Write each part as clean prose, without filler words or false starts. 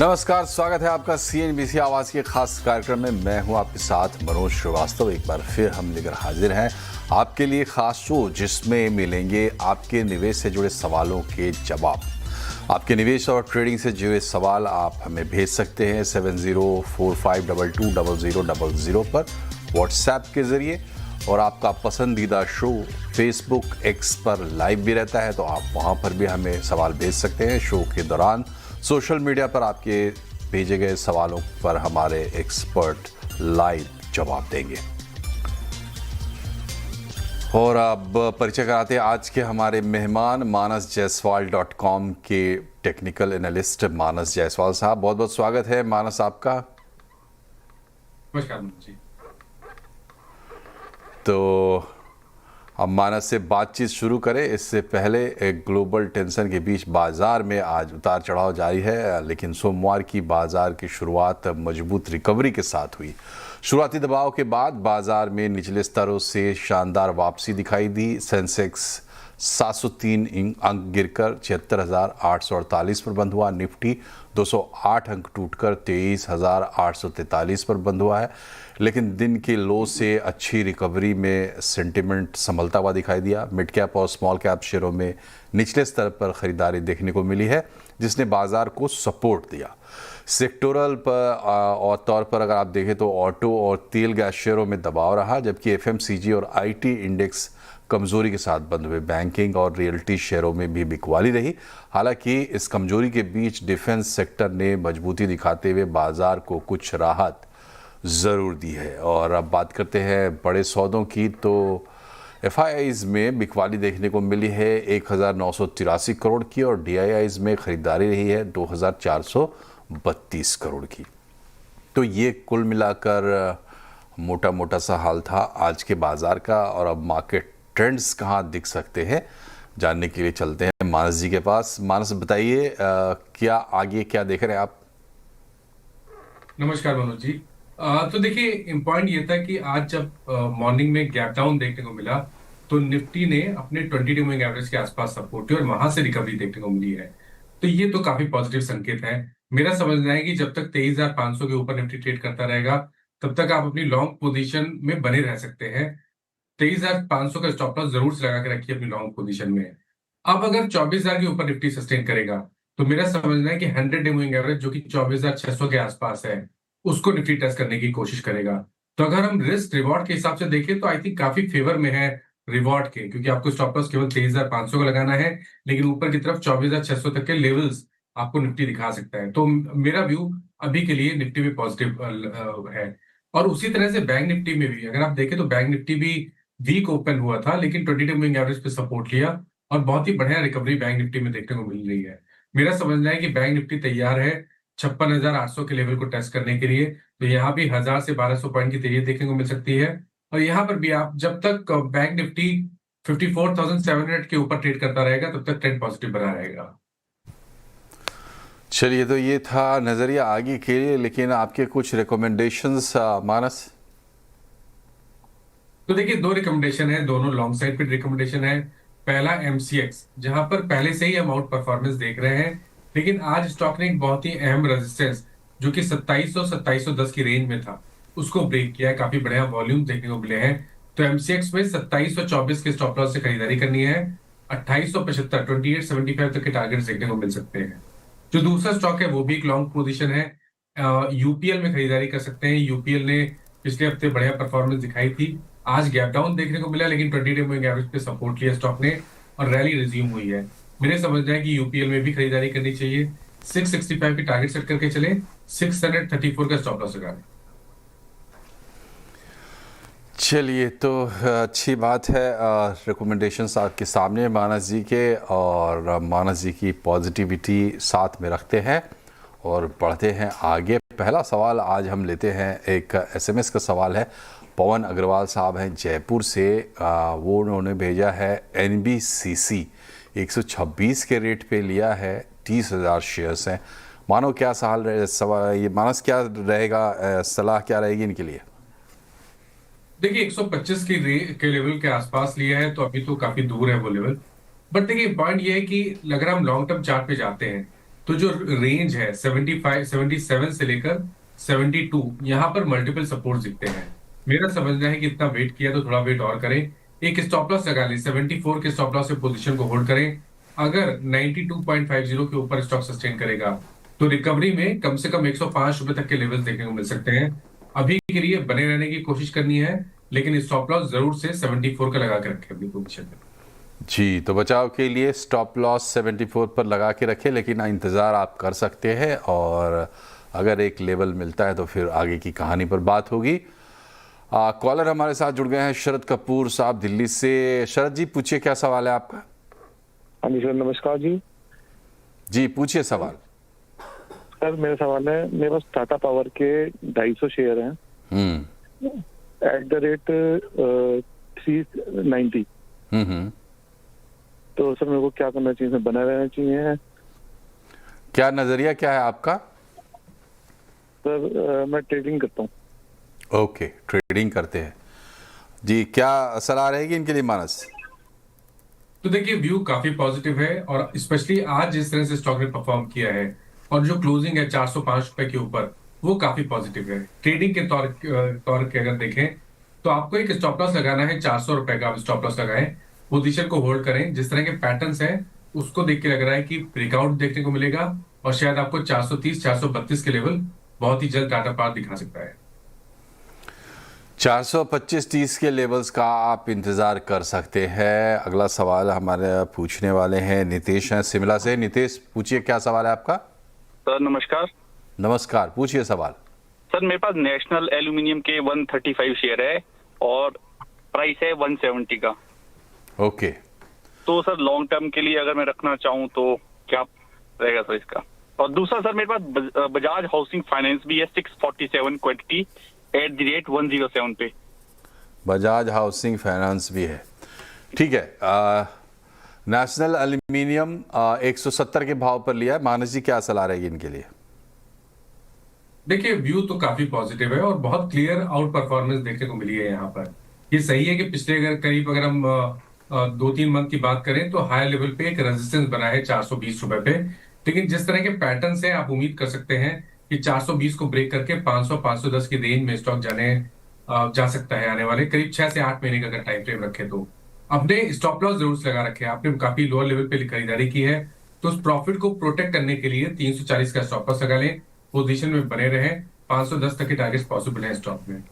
नमस्कार, स्वागत है आपका CNBC आवाज के खास कार्यक्रम में। मैं हूं आपके साथ मनोज श्रीवास्तव। एक बार फिर हम लेकर हाजिर हैं आपके लिए खास शो, जिसमें मिलेंगे आपके निवेश से जुड़े सवालों के जवाब। आपके निवेश और ट्रेडिंग से जुड़े सवाल आप हमें भेज सकते हैं 7045220000 पर व्हाट्सएप के जरिए। और आपका पसंदीदा शो फेसबुक एक्स पर लाइव भी रहता है, तो आप वहां पर भी हमें सवाल भेज सकते हैं। शो के दौरान सोशल मीडिया पर आपके भेजे गए सवालों पर हमारे एक्सपर्ट लाइव जवाब देंगे। और अब परिचय कराते हैं आज के हमारे मेहमान, manasjaiswal.com के टेक्निकल एनालिस्ट मानस जायसवाल साहब। बहुत बहुत स्वागत है मानस आपका। नमस्कार जी। तो हम मानस से बातचीत शुरू करें इससे पहले एक ग्लोबल टेंशन के बीच बाजार में आज उतार चढ़ाव जारी है, लेकिन सोमवार की बाजार की शुरुआत मजबूत रिकवरी के साथ हुई। शुरुआती दबाव के बाद बाजार में निचले स्तरों से शानदार वापसी दिखाई दी। सेंसेक्स 703 अंक गिरकर 76,848 पर बंद हुआ। निफ्टी 208 अंक टूटकर 23,843 पर बंद हुआ है। लेकिन दिन के लो से अच्छी रिकवरी में सेंटिमेंट संभलता हुआ दिखाई दिया। मिड कैप और स्मॉल कैप शेयरों में निचले स्तर पर खरीदारी देखने को मिली है, जिसने बाजार को सपोर्ट दिया। सेक्टोरल पर और तौर पर अगर आप देखें तो ऑटो और तेल गैस शेयरों में दबाव रहा, जबकि FMCG और IT इंडेक्स कमजोरी के साथ बंद हुए। बैंकिंग और रियल्टी शेयरों में भी बिकवाली रही। हालांकि इस कमजोरी के बीच डिफेंस सेक्टर ने मजबूती दिखाते हुए बाजार को कुछ राहत ज़रूर दी है। और अब बात करते हैं बड़े सौदों की, तो FIIs में बिकवाली देखने को मिली है 1,983 करोड़ की, और DIIs में खरीदारी रही है 2,432 करोड़ की। तो ये कुल मिलाकर मोटा मोटा सा हाल था आज के बाजार का। और अब मार्केट ट्रेंड्स कहाँ दिख सकते हैं, जानने के लिए चलते हैं मानस जी के पास। मानस बताइए, क्या आगे क्या देख रहे हैं आप? नमस्कार मनोज जी। तो देखिए, पॉइंट ये था कि आज जब मॉर्निंग में गैप डाउन देखने को मिला, तो निफ्टी ने अपने 22 मूविंग एवरेज के आसपास सपोर्ट किया और वहां से रिकवरी देखने को मिली है। तो ये तो काफी पॉजिटिव संकेत है। मेरा समझना है कि जब तक 23,500 के ऊपर निफ्टी ट्रेड करता रहेगा, तब तक आप अपनी लॉन्ग पोजीशन में बने रह सकते हैं। 23,500 का स्टॉप लॉस जरूर से लगा के रखिए अपनी लॉन्ग पोजीशन में। अब अगर 24,000 के ऊपर निफ्टी सस्टेन करेगा, तो मेरा समझना है कि 100 डे मूविंग एवरेज जो कि 24,600 के आसपास है, उसको निफ्टी टेस्ट करने की कोशिश करेगा। तो अगर हम रिस्क रिवॉर्ड के हिसाब से देखें, तो आई थिंक काफी फेवर में है रिवॉर्ड के, क्योंकि आपको स्टॉप लॉस केवल 23,500 का लगाना है, लेकिन ऊपर की तरफ 24,600 तक के लेवल्स आपको निफ्टी दिखा सकता है। तो मेरा व्यू अभी के लिए निफ्टी में पॉजिटिव है। और उसी तरह से बैंक निफ्टी में भी अगर आप देखें, तो बैंक निफ्टी भी वीक ओपन हुआ था, लेकिन 22 मूविंग एवरेज पे सपोर्ट लिया और बहुत ही बढ़िया रिकवरी बैंक निफ्टी में देखने को मिल रही है। मेरा समझना है कि बैंक निफ्टी तैयार है 56,800 के लेवल को टेस्ट करने के लिए। तो यहाँ भी 1,000 से 1,200 पॉइंट की तेजी देखने को मिल सकती है। और यहाँ पर भी आप जब तक बैंक निफ्टी 54,700 के ऊपर ट्रेड करता रहेगा, तब तक ट्रेंड पॉजिटिव बना रहेगा। चलिए, तो ये था नजरिया आगे के लिए, लेकिन आपके कुछ रिकमेंडेशंस मानस? तो देखिए, दो रिकमेंडेशन है, दोनों लॉन्ग साइड पे रिकमेंडेशन है। पहला MCX, जहां पर पहले से ही हम आउट परफॉर्मेंस देख रहे हैं, लेकिन आज स्टॉक ने एक बहुत ही अहम रेजिस्टेंस जो कि 2700-2710 की रेंज में था, उसको ब्रेक किया है। काफी बढ़िया वॉल्यूम देखने को मिले हैं। तो MCX में 2724 के स्टॉप लॉस से खरीदारी करनी है। 2875 2875 तक के टारगेट देखने को मिल सकते हैं। जो दूसरा स्टॉक है वो भी एक लॉन्ग पोजीशन है। UPL में खरीदारी कर सकते हैं। UPL ने पिछले हफ्ते बढ़िया परफॉर्मेंस दिखाई थी। आज गैप डाउन देखने को मिला, लेकिन 20 डे मूविंग एवरेज पे सपोर्ट लिया स्टॉक ने और रैली रिज्यूम हुई है। मेरे समझना है कि UPL में भी खरीदारी करनी चाहिए। 665 की टारगेट सेट करके चले, 634 का स्टॉप लॉस लगाने। चलिए, तो अच्छी बात है। रिकमेंडेशंस आपके सामने मानस जी के, और मानस जी की पॉजिटिविटी साथ में रखते हैं और बढ़ते हैं आगे। पहला सवाल आज हम लेते हैं, एक SMS का सवाल है। पवन अग्रवाल साहब हैं जयपुर से। वो उन्होंने भेजा है NBCC 126 के रेट पे लिया है, 30,000 शेयर्स हैं। मानो क्या सवाल ये मानस, क्या रहेगा, सलाह क्या रहेगी इनके लिए? देखिए, 125 के लेवल के आसपास लिया है, तो अभी तो काफी दूर है वो लेवल। बट देखिए, पॉइंट ये है कि अगर हम लॉन्ग टर्म चार्ट पे जाते हैं, तो जो रेंज है 75 77 से लेकर 72, यहाँ पर मल्टीपल सपोर्ट दिखते हैं। मेरा समझना है कि इतना वेट किया तो थोड़ा वेट और करें, एक स्टॉप लॉस लगा लें 74 के स्टॉप लॉस से पोजीशन को होल्ड करें। अगर 92.50 के ऊपर स्टॉक सस्टेन करेगा तो रिकवरी में कम से कम 105 रुपए तक के लेवल्स देखने को मिल सकते हैं। अभी के लिए बने रहने की कोशिश करनी है, लेकिन स्टॉप लॉस जरूर से 74 का लगा के रखें अपनी पोजीशन में। जी, तो बचाव के लिए स्टॉप लॉस 74 पर लगा के रखें, लेकिन इंतज़ार आप कर सकते हैं और अगर एक लेवल मिलता है तो फिर आगे की कहानी पर बात होगी। कॉलर हमारे साथ जुड़ गए हैं शरद कपूर साहब दिल्ली से। शरद जी, पूछिए क्या सवाल है आपका। हाँ जी सर, नमस्कार जी। जी पूछिए सवाल। सर मेरा सवाल है, मेरे पास टाटा पावर के 250 शेयर हैं एट द रेट 390। तो सर मेरे को क्या करना चाहिए, इसमें बना रहना चाहिए? क्या नज़रिया क्या है आपका? सर मैं ट्रेडिंग करता हूँ। ओके, ट्रेडिंग करते हैं जी। क्या सलाह रहेगी इनके लिए मानस? तो देखिए, व्यू काफी पॉजिटिव है और स्पेशली आज जिस तरह से स्टॉक ने परफॉर्म किया है और जो क्लोजिंग है 405 रुपए के ऊपर, वो काफी पॉजिटिव है। ट्रेडिंग के तौर के अगर देखें तो आपको एक स्टॉप लॉस लगाना है 400 रुपए का। आप स्टॉप लॉस लगाएं, पोजीशन को होल्ड करें। जिस तरह के पैटर्न्स हैं उसको देख के लग रहा है कि ब्रेकआउट देखने को मिलेगा और शायद आपको 430 432 के लेवल बहुत ही जल्द टाटा पावर दिखा सकता है। 425-30 के लेवल्स का आप इंतज़ार कर सकते हैं। अगला सवाल हमारे पूछने वाले हैं नितेश हैं शिमला से। नितेश, पूछिए क्या सवाल है आपका। सर नमस्कार। नमस्कार, पूछिए सवाल। सर मेरे पास नेशनल एल्यूमिनियम के 135 शेयर है और प्राइस है 170 का। ओके, तो सर लॉन्ग टर्म के लिए अगर मैं रखना चाहूँ तो क्या रहेगा सर इसका? और दूसरा सर मेरे पास बजाज हाउसिंग फाइनेंस भी है 647 क्वांटिटी एट द रेट 107 पे। बजाज हाउसिंग फाइनेंस भी है, ठीक है। नेशनल एल्यूमिनियम 170 के भाव पर लिया है। मानस जी, क्या सलाह रहेगी इनके लिए? देखिए, व्यू तो काफी पॉजिटिव है और बहुत क्लियर आउट परफॉर्मेंस देखने को मिली है यहाँ पर। ये सही है कि पिछले अगर हम 2-3 मंथ की बात करें तो हायर लेवल पे एक रेजिस्टेंस बना है 420 रुपए पे, लेकिन जिस तरह के पैटर्न से आप उम्मीद कर सकते हैं कि 420 को ब्रेक करके 500-510 की रेंज में स्टॉक जा सकता है आने वाले करीब 6 से 8 महीने का अगर टाइम फ्रेम रखे तो। अपने स्टॉप लॉस जरूर से लगा रखे। आपने काफी लोअर लेवल पे खरीदारी की है तो उस प्रॉफिट को प्रोटेक्ट करने के लिए 340 का स्टॉप लॉस लगा लें, पोजीशन में बने रहे। 510 तक के टारगेट्स पॉसिबल है स्टॉक में।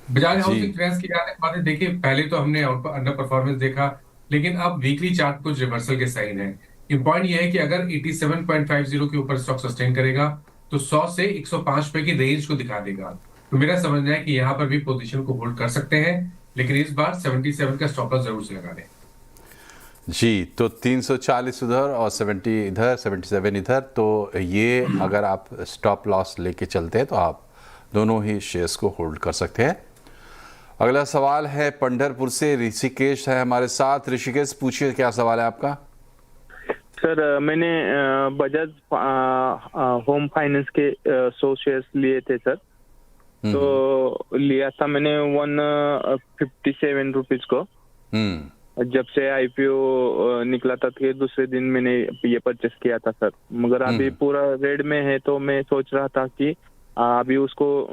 बजाज हाउसिंग फाइनेंस की बात है, देखिए पहले तो हमने अंडर परफॉर्मेंस देखा, लेकिन अब वीकली चार्ट कुछ रिवर्सल के साइन है। इंपॉइंट ये है कि अगर 87.50 के ऊपर स्टॉक सस्टेन करेगा तो 100 से 105 रुपए की रेंज को दिखा देगा। तो मेरा समझना है कि यहाँ पर भी पोजीशन को होल्ड कर सकते हैं, लेकिन इस बार 77 का स्टॉप लॉस जरूर से लगा लें। जी, तो 340 उधर और 70 इधर, 77 इधर। तो ये अगर आप स्टॉप लॉस लेके चलते हैं तो आप दोनों ही शेयर्स को होल्ड कर सकते हैं। अगला सवाल है पंढरपुर से, ऋषिकेश है हमारे साथ। ऋषिकेश, पूछिए क्या सवाल है आपका। सर मैंने बजाज होम फाइनेंस के 100 शेयर्स लिए थे सर। तो लिया था मैंने 157 रुपीज को। जब से आईपीओ निकला था कि दूसरे दिन मैंने ये परचेस किया था सर, मगर अभी पूरा रेड में है तो मैं सोच रहा था कि अभी उसको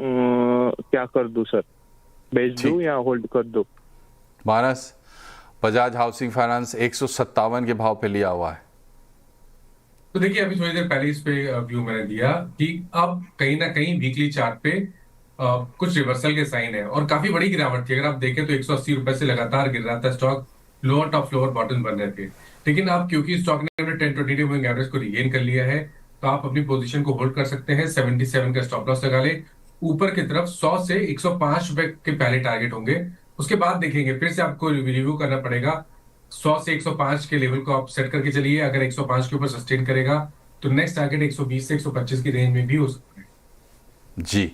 क्या कर दूं सर, बेच दूं या होल्ड कर दूं? मानस, बजाज हाउसिंग फाइनेंस 157 के भाव पे लिया हुआ है। तो देखिए, अभी थोड़ी देर पहले इस पे व्यू मैंने दिया कि अब कहीं ना कहीं वीकली चार्ट पे कुछ रिवर्सल के साइन है और काफी बड़ी गिरावट थी। अगर आप देखें तो 180 रुपए से लगातार गिर रहा था stock, lower top lower bottom बन रहे थे। लेकिन अब क्योंकि स्टॉक ने अपने 10-20 मूविंग एवरेज को रिगेन कर लिया है तो आप अपनी पोजीशन को होल्ड कर सकते हैं। 77 का स्टॉप लॉस लगा ले। ऊपर की तरफ 100 से 105 रुपए के पहले टारगेट होंगे, उसके बाद देखेंगे। फिर से आपको रिव्यू करना पड़ेगा। 100 से 105 के लेवल को आप सेट करके चलिए। अगर 105 के ऊपर सस्टेन करेगा तो नेक्स्ट टारगेट 120 से 125 की रेंज में भी हो सकता है। जी,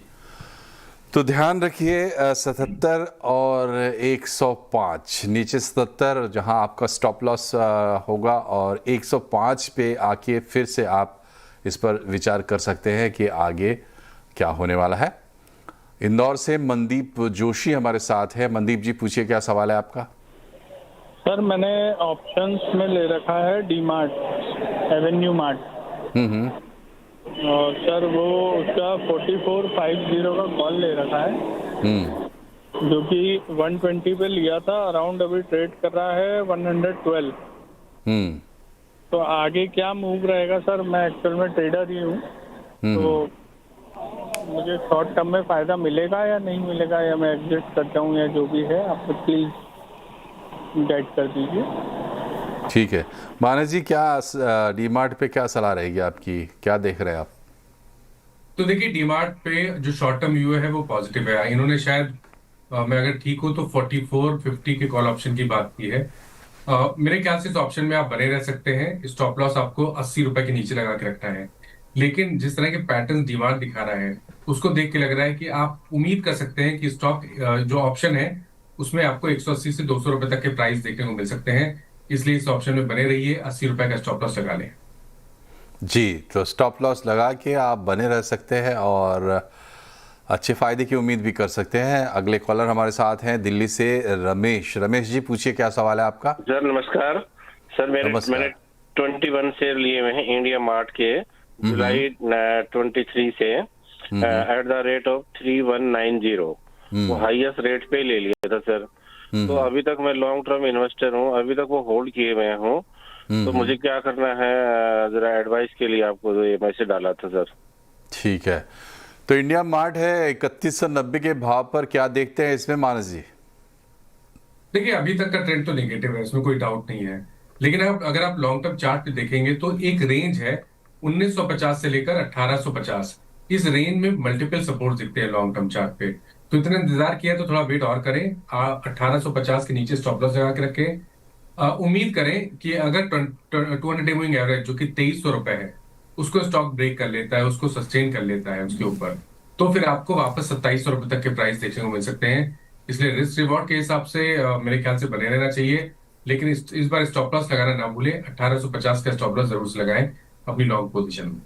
तो ध्यान रखिए 77 और 105, नीचे 77 जहां आपका स्टॉप लॉस होगा और 105 पे आके फिर से आप इस पर विचार कर सकते हैं कि आगे क्या होने वाला है। इंदौर से मनदीप जोशी हमारे साथ है। मनदीप जी, पूछिए क्या सवाल है आपका। सर मैंने ऑप्शंस में ले रखा है डी मार्ट, एवेन्यू मार्ट। और सर वो उसका 4450 का कॉल ले रखा है, जो कि 120 पे लिया था, अराउंड अभी ट्रेड कर रहा है 112। तो आगे क्या मूव रहेगा सर? मैं एक्चुअल में ट्रेडर ही हूँ, तो मुझे शॉर्ट टर्म में फायदा मिलेगा या नहीं मिलेगा, या मैं एग्जिट कर जाऊँ, या जो भी है आप प्लीज गाइड कर दीजिए। ठीक है मानस जी, क्या डीमार्ट पे क्या सलाह रहेगी आपकी, क्या देख रहे हैं आप? तो देखिए डीमार्ट पे जो शॉर्ट टर्म व्यू है वो पॉजिटिव है। इन्होंने शायद मैं अगर ठीक हूं तो 4450 के कॉल ऑप्शन की बात की है। मेरे ख्याल से इस ऑप्शन में आप बने रह सकते हैं। स्टॉप लॉस आपको 80 रुपए के नीचे लगा के रखना है। लेकिन जिस तरह के पैटर्न डीमार्ट दिखा रहा है उसको देख के लग रहा है कि आप उम्मीद कर सकते हैं कि स्टॉक जो ऑप्शन है उसमें आपको 180 से 200 रुपए तक के प्राइस देखने को मिल सकते हैं। इसलिए इस ऑप्शन में बने रहिए, 80 रुपए का स्टॉप लॉस लगा लें। जी, तो स्टॉप लॉस लगा के आप बने रह सकते हैं और अच्छे फायदे की उम्मीद भी कर सकते हैं। अगले कॉलर हमारे साथ हैं दिल्ली से रमेश। रमेश जी पूछिए, क्या सवाल है आपका? सर नमस्कार। सर मैंने 21 शेयर लिए हुए हैं इंडिया मार्ट के, जुलाई 23 से एट द रेट ऑफ 3190। वो हाईएस्ट रेट पे ले लिया था सर। तो अभी तक मैं लॉन्ग टर्म इन्वेस्टर हूँ, अभी तक वो होल्ड किए हुए हूँ। तो मुझे क्या करना है, जरा एडवाइस के लिए आपको ये मैसेज डाला था सर। ठीक है, तो इंडिया मार्ट है 3190 के भाव पर, क्या देखते हैं इसमें मानस जी? देखिए अभी तक का ट्रेंड तो नेगेटिव है, इसमें कोई डाउट नहीं है। लेकिन अगर आप लॉन्ग टर्म चार्ट पे देखेंगे तो एक रेंज है 1950 से लेकर 1850। इस रेंज में मल्टीपल सपोर्ट दिखते हैं लॉन्ग टर्म चार्ट पे। तो इतना इंतजार किया तो थोड़ा वेट और करें। 1850 के नीचे स्टॉप लॉस लगा के रखें। उम्मीद करें कि अगर 200 डे मूविंग एवरेज जो कि 2300 रुपए है उसको स्टॉक ब्रेक कर लेता है, उसको सस्टेन कर लेता है उसके ऊपर, तो फिर आपको वापस 2700 रुपए तक के प्राइस देखने को मिल सकते हैं। इसलिए रिस्क रिवॉर्ड के हिसाब से मेरे ख्याल से बने रहना चाहिए। लेकिन इस बार स्टॉप लॉस लगाना ना भूलें, 1850 का स्टॉप लॉस जरूर से लगाएं अपनी लॉन्ग पोजीशन में।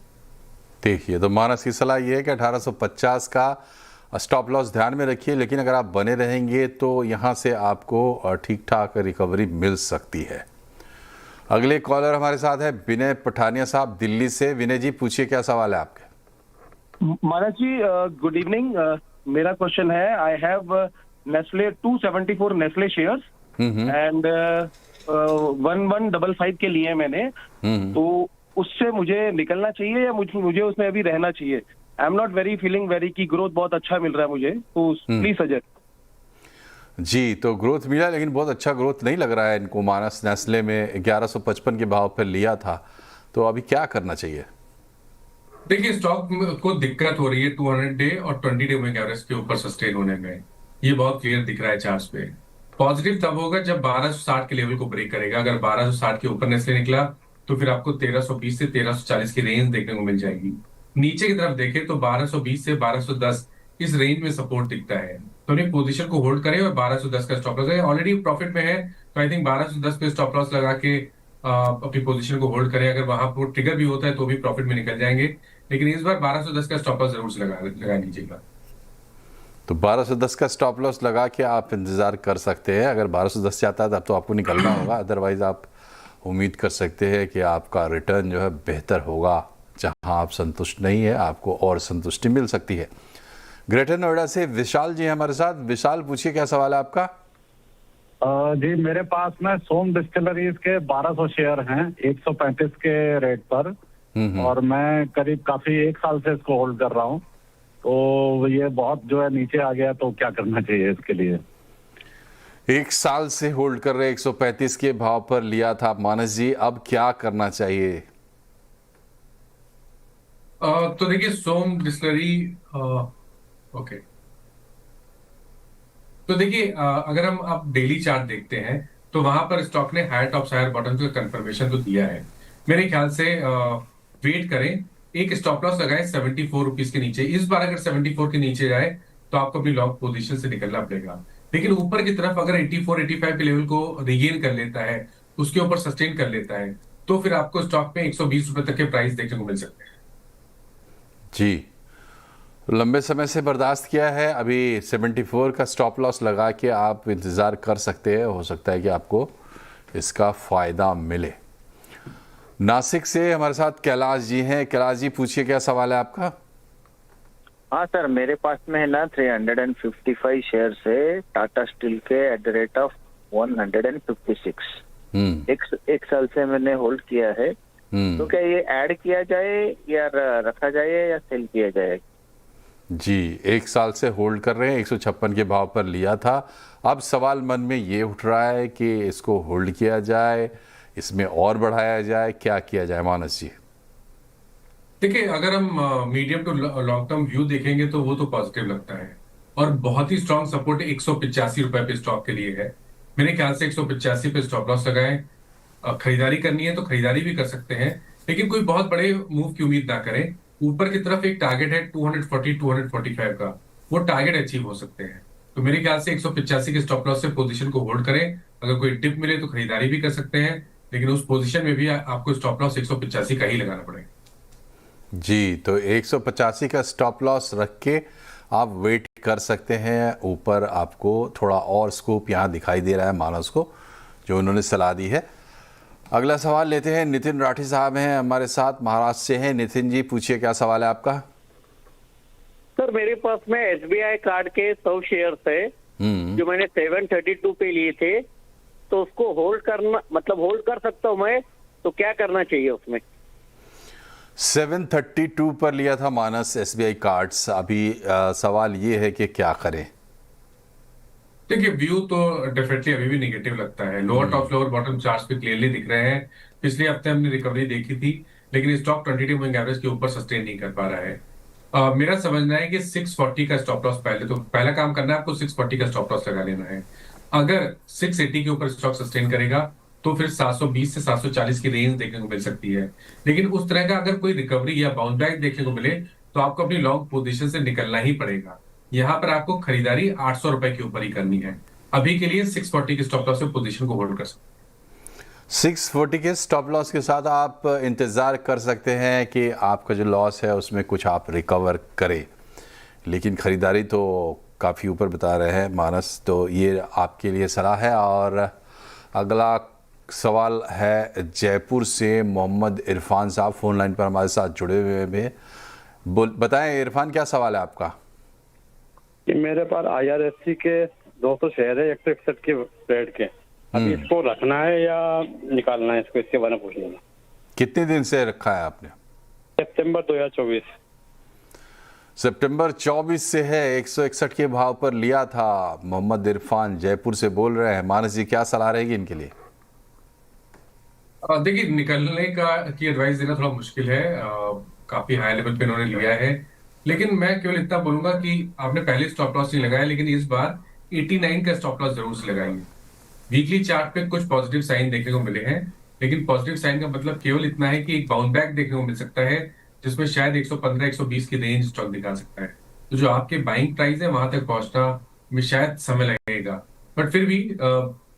देखिए, तो मानस की सलाह ये है कि 1850 का स्टॉप लॉस ध्यान में रखिए, लेकिन अगर आप बने रहेंगे तो यहाँ से आपको ठीक ठाक रिकवरी मिल सकती है। अगले कॉलर हमारे साथ है विनय पठानिया साहब दिल्ली से। विनय जी पूछिए, क्या सवाल है आपके? महाराज जी गुड इवनिंग। मेरा क्वेश्चन है, I have Nestle 274 Nestle shares and 1155 के लिए मैंने, तो उससे मुझे निकलना चाहिए या मुझे उसमें अभी रहना चाहिए? I am not very feeling very की ग्रोथ बहुत अच्छा मिल रहा है मुझे, तो प्लीज सजेस्ट। जी, तो ग्रोथ मिला, लेकिन बहुत अच्छा ग्रोथ नहीं लग रहा है इनको। मानस नेस्ले में 1155 के भाव पर लिया था, तो अभी क्या करना चाहिए? देखिए स्टॉक को दिक्कत हो रही है 200 डे और 20 डे मूविंग एवरेज के ऊपर सस्टेन होने में। ये बहुत क्लियर दिख रहा है चार्ट्स पे। पॉजिटिव तब होगा जब 1260 के लेवल को ब्रेक करेगा। अगर 1260 के ऊपर नेस्ले निकला तो फिर आपको 1320 से 1340 की रेंज देखने को मिल जाएगी। नीचे की तरफ देखें तो 1220 से 1210 इस रेंज में सपोर्ट दिखता है। तो अपनी पोजीशन को होल्ड करें और 1210 का स्टॉप लॉस है। ऑलरेडी प्रॉफिट में है तो आई थिंक 1210 पे स्टॉप लॉस लगा के अपनी पोजीशन को होल्ड करें। अगर वहां पर ट्रिगर भी होता है तो भी प्रॉफिट में निकल जाएंगे। लेकिन इस बार 1210 का स्टॉप लॉस जरूर से लगा लीजिएगा। तो 1210 का स्टॉप लॉस लगा के आप इंतजार कर सकते हैं। अगर 1210 से आता है तब तो आपको निकलना होगा, अदरवाइज आप उम्मीद कर सकते हैं कि आपका रिटर्न जो है बेहतर होगा। जहां आप संतुष्ट नहीं है, आपको और संतुष्टि मिल सकती है। ग्रेटर नोएडा से विशाल जी हमारे साथ। विशाल पूछिए, क्या सवाल है आपका? जी मेरे पास में सोम डिस्टिलरीज के 1200 शेयर हैं 135 के रेट पर, और मैं करीब काफी 1 साल से इसको होल्ड कर रहा हूँ। तो ये बहुत जो है नीचे आ गया, तो क्या करना चाहिए इसके लिए? 1 साल से होल्ड कर रहे 135 के भाव पर लिया था मानस जी, अब क्या करना चाहिए? तो देखिए सोम डिस्टिलरी ओके, तो देखिए अगर हम अब डेली चार्ट देखते हैं तो वहां पर स्टॉक ने हायर टॉप हायर बॉटम का कंफर्मेशन तो दिया है। मेरे ख्याल से वेट करें, एक स्टॉप लॉस लगाएं 74 रुपीज के नीचे। इस बार अगर 74 के नीचे जाए तो आपको अपनी लॉन्ग पोजीशन से निकलना पड़ेगा। लेकिन ऊपर की तरफ अगर 84-85 के लेवल को रिगेन कर लेता है, उसके ऊपर सस्टेन कर लेता है, तो फिर आपको स्टॉक में 120 रुपए तक के प्राइस देखने को मिल सकते हैं। जी, लंबे समय से बर्दाश्त किया है, अभी 74 का स्टॉप लॉस लगा के आप इंतज़ार कर सकते हैं। हो सकता है कि आपको इसका फ़ायदा मिले। नासिक से हमारे साथ कैलाश जी हैं। कैलाश जी पूछिए, क्या सवाल है आपका? हाँ सर, मेरे पास में है ना 355 शेयर है टाटा स्टील के एट द रेट ऑफ 156। एक साल से मैंने होल्ड किया है, तो क्या ये ऐड किया जाए या रखा जाए या सेल किया जाए? जी, एक साल से होल्ड कर रहे हैं, 156 के भाव पर लिया था। अब सवाल मन में ये उठ रहा है कि इसको होल्ड किया जाए, इसमें और बढ़ाया जाए, क्या किया जाए मानस जी? देखिए, अगर हम medium to long term view देखेंगे तो वो तो पॉजिटिव लगता है और बहुत ही स्ट्रांग सपोर्ट 185 रुपए पे स्टॉक के लिए है। मेरे ख्याल से 185 पे स्टॉप लॉस लगाएं। खरीदारी करनी है तो खरीदारी भी कर सकते हैं, लेकिन कोई बहुत बड़े मूव की उम्मीद ना करें। ऊपर की तरफ एक टारगेट है 240 245 का, वो टारगेट अचीव हो सकते हैं। तो मेरे ख्याल से 185 के स्टॉप लॉस से पोजीशन को होल्ड करें। अगर कोई टिप मिले तो खरीदारी भी कर सकते हैं, लेकिन उस पोजीशन में भी आपको स्टॉप लॉस 185 का ही लगाना पड़ेगा। जी, तो 185 का स्टॉप लॉस रख के आप वेट कर सकते हैं। ऊपर आपको थोड़ा और स्कोप यहाँ दिखाई दे रहा है मानस को, जो उन्होंने सलाह दी है। अगला सवाल लेते हैं, नितिन राठी साहब हैं हमारे साथ, महाराष्ट्र से हैं। नितिन जी पूछिए, क्या सवाल है आपका? सर, मेरे पास में SBI कार्ड के 100 शेयर है जो मैंने 732 पे लिए थे, तो उसको होल्ड करना, मतलब होल्ड कर सकता हूँ मैं, तो क्या करना चाहिए उसमें? 732 पर लिया था मानस SBI कार्ड्स। अभी सवाल ये है कि क्या करें? देखिए, व्यू तो डेफिनेटली अभी भी नेगेटिव लगता है। Lower top lower bottom charts पे क्लियरली दिख रहे हैं। पिछले हफ्ते हमने रिकवरी देखी थी, लेकिन स्टॉक 22 मूविंग एवरेज के ऊपर सस्टेन नहीं कर पा रहा है। मेरा समझना है कि 640 का स्टॉप लॉस, पहला काम करना है आपको 640 का स्टॉप लॉस लगा लेना है। अगर 680 के ऊपर स्टॉक सस्टेन करेगा तो फिर 720 से 740 की रेंज देखने को मिल सकती है। लेकिन उस तरह का अगर कोई रिकवरी या बाउंस बैक देखने को मिले तो आपको अपनी लॉन्ग पोजीशन से निकलना ही पड़ेगा। यहाँ पर आपको खरीदारी 800 रुपए के ऊपर ही करनी है। अभी के लिए 640 के स्टॉप लॉस से पोजीशन को होल्ड कर सकते 640 के स्टॉप लॉस के साथ आप इंतज़ार कर सकते हैं कि आपका जो लॉस है उसमें कुछ आप रिकवर करें, लेकिन ख़रीदारी तो काफ़ी ऊपर बता रहे हैं मानस। तो ये आपके लिए सलाह है। और अगला सवाल है जयपुर से मोहम्मद इरफान साहब, फ़ोन लाइन पर हमारे साथ जुड़े हुए हैं। बताएं इरफान, क्या सवाल है आपका? कि मेरे पास IRFC के 200 शेयर है 161 के रेट के, अभी इसको रखना है या निकालना है इसको, इसके बारे में पूछना है। कितने दिन से रखा है आपने? सितंबर 2024। सितंबर 24 से है। 161 के भाव पर लिया था। मोहम्मद इरफान जयपुर से बोल रहे हैं। मानस जी, क्या सलाह रहेगी इनके लिए? देखिए, निकलने की एडवाइस देना थोड़ा मुश्किल है। काफी हाई लेवल पे इन्होंने लिया है, लेकिन मैं केवल इतना बोलूंगा कि आपने पहले स्टॉप लॉस नहीं लगाया, लेकिन इस बार 89 का स्टॉप लॉस जरूर से लगाइए। वीकली चार्ट पे कुछ पॉजिटिव साइन देखने को मिले हैं, लेकिन पॉजिटिव साइन का मतलब केवल इतना है कि एक बाउंस बैक देखने को मिल सकता है, जिसमें शायद 115 120 की रेंज स्टॉक दिखा सकता है। तो जो आपके बाइंग प्राइस है वहां तक पहुंचना में शायद समय लगेगा, बट फिर भी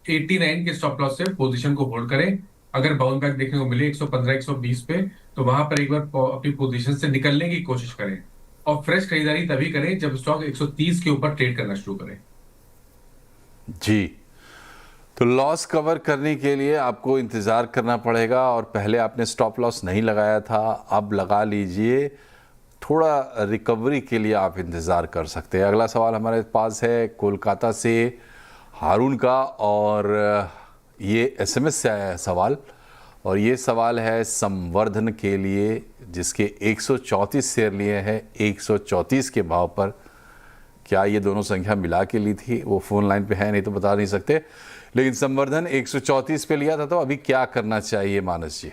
89 के स्टॉप लॉस से पोजीशन को होल्ड करें। अगर बाउंस बैक देखने को मिले 115 120 पे, तो वहां पर एक बार अपनी पोजीशन से निकलने की कोशिश करें और फ्रेश खरीदारी तभी करें जब स्टॉक 130 के ऊपर ट्रेड करना शुरू करें। जी, तो लॉस कवर करने के लिए आपको इंतज़ार करना पड़ेगा। और पहले आपने स्टॉप लॉस नहीं लगाया था, अब लगा लीजिए। थोड़ा रिकवरी के लिए आप इंतज़ार कर सकते हैं। अगला सवाल हमारे पास है कोलकाता से हारून का, और ये SMS से आया है सवाल। और ये सवाल है संवर्धन के लिए, जिसके 134 शेयर लिए हैं 134 के भाव पर। क्या ये दोनों संख्या मिला के ली थी? वो फ़ोन लाइन पे है, नहीं तो बता नहीं सकते। लेकिन संवर्धन 134 पे लिया था, तो अभी क्या करना चाहिए मानस जी?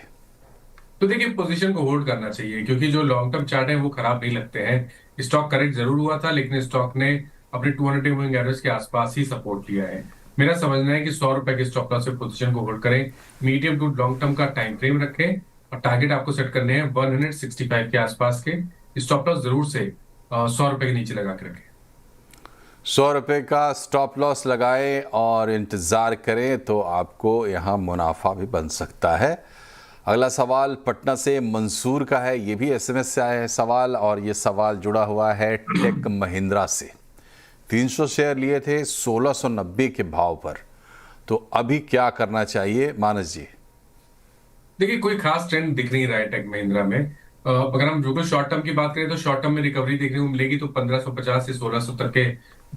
तो देखिए, पोजीशन को होल्ड करना चाहिए, क्योंकि जो लॉन्ग टर्म चार्ट है वो खराब नहीं लगते हैं। स्टॉक करेक्ट जरूर हुआ था, लेकिन स्टॉक ने अपने 200 मूविंग एवरेज के आसपास ही सपोर्ट लिया है। मेरा समझना है कि 100 रुपए के स्टॉप लॉस से पोजीशन को होल्ड करें। मीडियम टू लॉन्ग टर्म का टाइम फ्रेम रखें और टारगेट आपको सेट करने हैं 165 के आसपास के। स्टॉप लॉस जरूर से 100 रुपए के नीचे लगा के रखें। 100 रुपये का स्टॉप लॉस लगाएं और इंतज़ार करें, तो आपको यहाँ मुनाफा भी बन सकता है। अगला सवाल पटना से मंसूर का है। ये भी SMS से आया है सवाल, और ये सवाल जुड़ा हुआ है टेक महिंद्रा से। 300 शेयर लिए थे 1690 के भाव पर, तो अभी क्या करना चाहिए मानस जी? देखिए कोई खास ट्रेंड दिख नहीं रहा है टेक महिंद्रा में। अगर हम बिल्कुल शॉर्ट टर्म की बात करें तो शॉर्ट टर्म में रिकवरी देखने को मिलेगी तो 1550 से 1600 तक के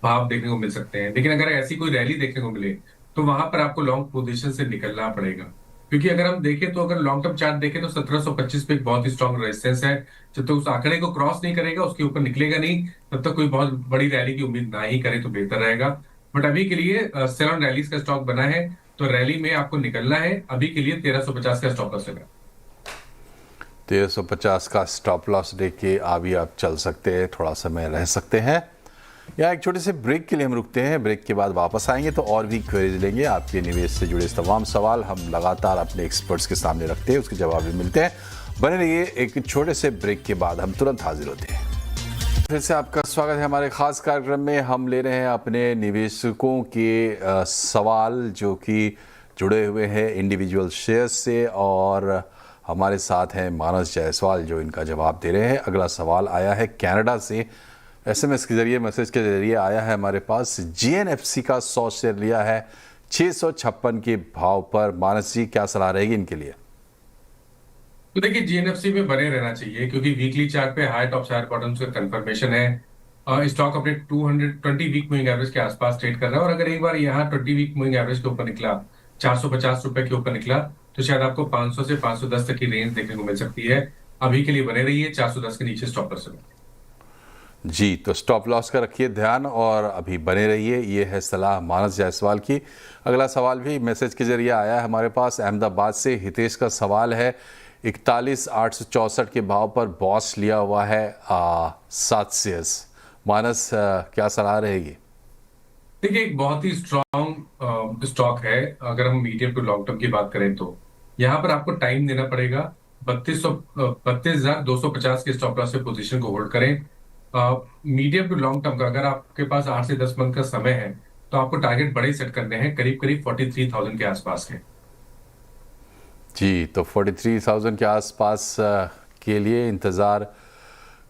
भाव देखने को मिल सकते हैं। लेकिन अगर ऐसी कोई रैली देखने को मिले तो वहां पर आपको लॉन्ग पोजीशन से निकलना पड़ेगा, क्योंकि अगर हम देखें तो अगर लॉन्ग टर्म चार्ट देखें तो 1725 पे एक बहुत ही स्ट्रॉन्ग रेजिस्टेंस है। जब तक उस आंकड़े को क्रॉस नहीं करेगा, उसके ऊपर निकलेगा नहीं, तब तक कोई बहुत बड़ी रैली की उम्मीद ना ही करे तो बेहतर रहेगा। बट अभी के लिए सेल ऑन रैलीज का स्टॉक बना है, तो रैली में आपको निकलना है। अभी के लिए 1350 का स्टॉप लॉस लगा। 1350 का स्टॉप लॉस लेके अभी आप चल सकते हैं, थोड़ा समय रह सकते हैं। यहाँ एक छोटे से ब्रेक के लिए हम रुकते हैं। ब्रेक के बाद वापस आएंगे तो और भी क्वेरीज लेंगे। आपके निवेश से जुड़े तमाम सवाल हम लगातार अपने एक्सपर्ट्स के सामने रखते हैं, उसके जवाब भी मिलते हैं। बने रहिए, एक छोटे से ब्रेक के बाद हम तुरंत हाजिर होते हैं। फिर से आपका स्वागत है हमारे खास कार्यक्रम में। हम ले रहे हैं अपने निवेशकों के सवाल जो कि जुड़े हुए हैं इंडिविजुअल शेयर से, और हमारे साथ हैं मानस जायसवाल जो इनका जवाब दे रहे हैं। अगला सवाल आया है कनाडा से, SMS के जरिए, मैसेज के जरिए आया है हमारे पास। GNFC का 100 शेयर लिया है 656 के भाव पर। मानस जी, क्या सलाह रहेगी इनके लिए? तो देखिए GNFC में बने रहना चाहिए, क्योंकि वीकली चार्ट पे हाई टॉप हायर बॉटम्स का कंफर्मेशन है। स्टॉक अपने 220 वीक मूविंग एवरेज के आसपास ट्रेड कर रहा है, और अगर एक बार यहाँ 20 वीक मूविंग एवरेज के ऊपर निकला, 450 रुपए के ऊपर निकला, तो शायद आपको 500 से 510 तक की रेंज देखने को मिल सकती है। अभी के लिए बने रहिए, 410 के नीचे स्टॉप लॉस जी। तो स्टॉप लॉस का रखिए ध्यान और अभी बने रहिए। ये है सलाह मानस जायसवाल की। अगला सवाल भी मैसेज के जरिए आया है हमारे पास अहमदाबाद से। हितेश का सवाल है 41,864 के भाव पर बॉस लिया हुआ है 7 शेयर्स। मानस, क्या सलाह रहेगी? देखिए एक बहुत ही स्ट्रॉन्ग स्टॉक है। अगर हम मीडियम टू लॉन्ग टर्म की बात करें तो यहाँ पर आपको टाइम देना पड़ेगा। 32,250 के स्टॉप लॉस से पोजीशन को होल्ड करें। मीडियम टू लॉन्ग टर्म का अगर आपके पास 8 से 10 मंथ का समय है तो आपको टारगेट बड़े सेट करने हैं, करीब करीब 43,000 के आसपास के। जी, तो 43,000 के आसपास के लिए इंतज़ार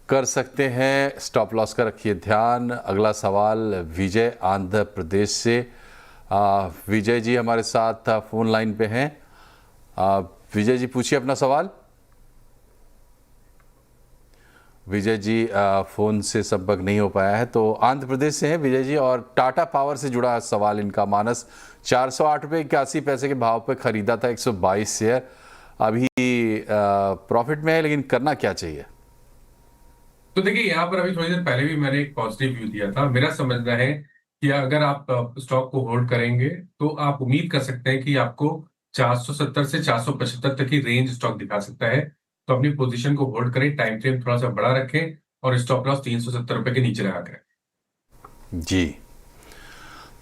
कर सकते हैं। स्टॉप लॉस का रखिए ध्यान। अगला सवाल विजय आंध्र प्रदेश से। विजय जी हमारे साथ फोन लाइन पे हैं। विजय जी पूछिए अपना सवाल। विजय जी फ़ोन से संपर्क नहीं हो पाया है, तो आंध्र प्रदेश से हैं विजय जी, और टाटा पावर से जुड़ा सवाल इनका। मानस 408.81 के भाव पे खरीदा था 122 शेयर, अभी प्रॉफिट में है, लेकिन करना क्या चाहिए? तो देखिए यहाँ पर अभी थोड़ी देर पहले भी मैंने एक पॉजिटिव व्यू दिया था। मेरा समझना है कि अगर आप स्टॉक को होल्ड करेंगे तो आप उम्मीद कर सकते हैं कि आपको 470 से 475 तक की रेंज स्टॉक दिखा सकता है। तो अपनी पोजीशन को होल्ड करें, टाइम फ्रेम थोड़ा सा बड़ा रखें और स्टॉप लॉस 370 रुपए के नीचे रखा करें। जी,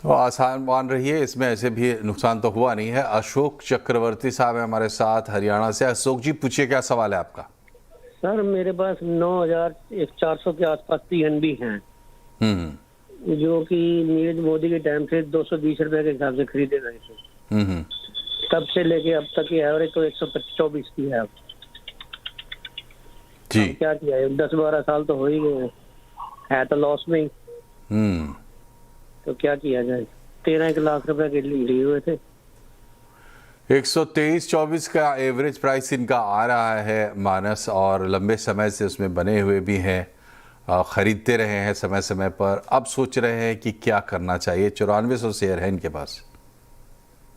तो आसान मान रही है, इसमें ऐसे भी नुकसान तो हुआ नहीं है। अशोक चक्रवर्ती साहब है हमारे साथ हरियाणा से। अशोक जी पूछिए, क्या सवाल है आपका? सर मेरे पास 9,400 के आसपास PNB हैं, जो कि नीरज मोदी के टाइम से 220 रुपए के हिसाब से खरीदे गए थे। तब से लेके अब तक की एवरेज तो 124 की है। अब जी क्या किया है, 10-12 साल तो हो ही गए है तो लॉस में ही। तो क्या किया जाए, 13 लाख रुपए के लिए हुए थे। 123.24 का एवरेज प्राइस इनका आ रहा है मानस, और लंबे समय से उसमें बने हुए भी हैं, खरीदते रहे हैं समय समय पर। अब सोच रहे हैं कि क्या करना चाहिए। 9400 शेयर है इनके पास।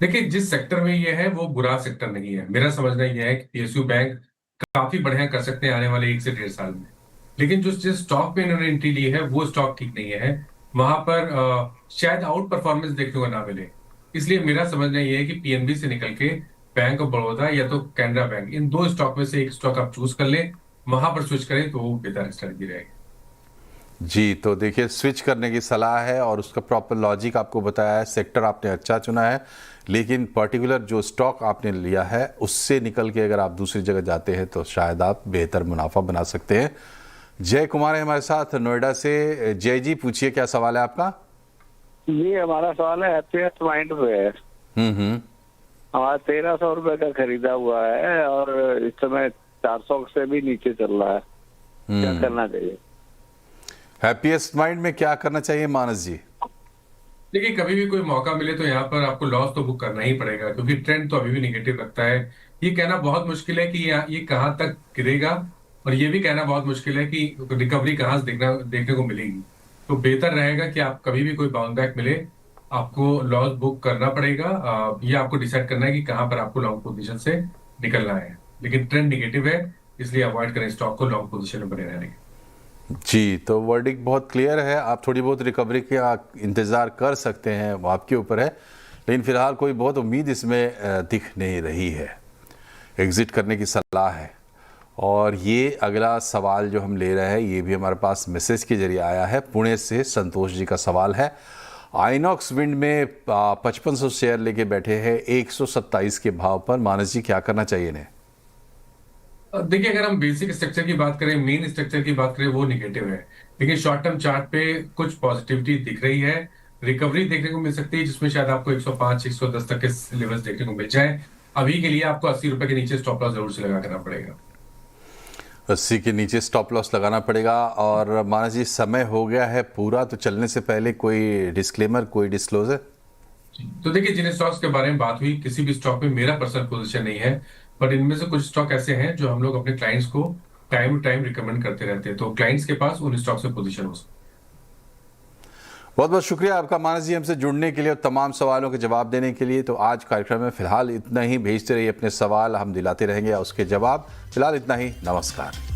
देखिए जिस सेक्टर में ये है वो बुरा सेक्टर नहीं है। मेरा समझना यह है कि PSU बैंक काफी बढ़िया कर सकते हैं आने वाले 1 से 1.5 साल में, लेकिन जिस स्टॉक में इन्होंने एंट्री ली है वो स्टॉक ठीक नहीं है। वहां पर शायद आउट परफॉर्मेंस देखने को ना मिले। इसलिए मेरा समझना यह है कि PNB से निकल के बैंक ऑफ बड़ौदा या तो कैनरा बैंक, इन 2 स्टॉक में से एक स्टॉक आप चूज कर लें, वहां पर स्विच करें तो वो बेहतर स्ट्रेटजी रहेगी। जी, तो देखिए स्विच करने की सलाह है और उसका प्रॉपर लॉजिक आपको बताया है। सेक्टर आपने अच्छा चुना है, लेकिन पर्टिकुलर जो स्टॉक आपने लिया है उससे निकल के अगर आप दूसरी जगह जाते हैं तो शायद आप बेहतर मुनाफा बना सकते हैं। जय कुमार है हमारे साथ नोएडा से। जय जी पूछिए, क्या सवाल है आपका? ये हमारा सवाल है हैप्पीएस्ट माइंड पे है। हमारा 1300 रुपए का खरीदा हुआ है और इस समय 400 से भी नीचे चल रहा है, क्या करना चाहिए? हैप्पीएस्ट माइंड में क्या करना चाहिए मानस जी? देखिए कभी भी कोई मौका मिले तो यहाँ पर आपको लॉस तो बुक करना ही पड़ेगा, क्योंकि ट्रेंड तो अभी भी निगेटिव लगता है। ये कहना बहुत मुश्किल है कि ये कहाँ तक गिरेगा, और ये भी कहना बहुत मुश्किल है कि रिकवरी कहाँ से देखने को मिलेगी। तो बेहतर रहेगा कि आप कभी भी कोई बाउंस बैक मिले, आपको लॉस बुक करना पड़ेगा। ये आपको डिसाइड करना है कि कहाँ पर आपको लॉन्ग पोजीशन से निकलना है। लेकिन ट्रेंड निगेटिव है, इसलिए अवॉइड करें स्टॉक को लॉन्ग पोजीशन में बने रहने के। जी, तो वर्डिक्ट बहुत क्लियर है। आप थोड़ी बहुत रिकवरी का इंतज़ार कर सकते हैं, वो आपके ऊपर है, लेकिन फिलहाल कोई बहुत उम्मीद इसमें दिख नहीं रही है। एग्ज़िट करने की सलाह है। और ये अगला सवाल जो हम ले रहे हैं, ये भी हमारे पास मैसेज के जरिए आया है। पुणे से संतोष जी का सवाल है, आइनॉक्स विंड में 5500 शेयर लेके बैठे हैं 127 के भाव पर। मानस जी, क्या करना चाहिए इन्हें? देखिए, अगर हम बेसिक स्ट्रक्चर की बात करें, मेन स्ट्रक्चर की बात करें, वो निगेटिव है। लेकिन शॉर्ट टर्म चार्ट पे कुछ पॉजिटिविटी दिख रही है, रिकवरी देखने को मिल सकती है, जिसमें शायद आपको 105 110 तक के लेवल्स देखने को मिल जाए। अभी के लिए आपको 80 रुपए के नीचे स्टॉप लॉस जरूर से लगा करना पड़ेगा। 80 के नीचे स्टॉप लॉस लगाना पड़ेगा। और मानस जी, समय हो गया है पूरा, तो चलने से पहले कोई डिस्क्लेमर, कोई डिस्क्लोजर? तो देखिए, जिन स्टॉक्स के बारे में बात हुई, किसी भी स्टॉक में मेरा पर्सनल पोजीशन नहीं है, बट इनमें से कुछ स्टॉक ऐसे हैं जो हम लोग अपने क्लाइंट्स को टाइम टू टाइम रिकमेंड करते रहते हैं। तो क्लाइंट्स के पास उन स्टॉक से पोजीशन हो सकती है। बहुत बहुत शुक्रिया आपका मानस जी, हमसे जुड़ने के लिए और तमाम सवालों के जवाब देने के लिए। तो आज कार्यक्रम में फिलहाल इतना ही। भेजते रहिए अपने सवाल, हम दिलाते रहेंगे उसके जवाब। फिलहाल इतना ही। नमस्कार।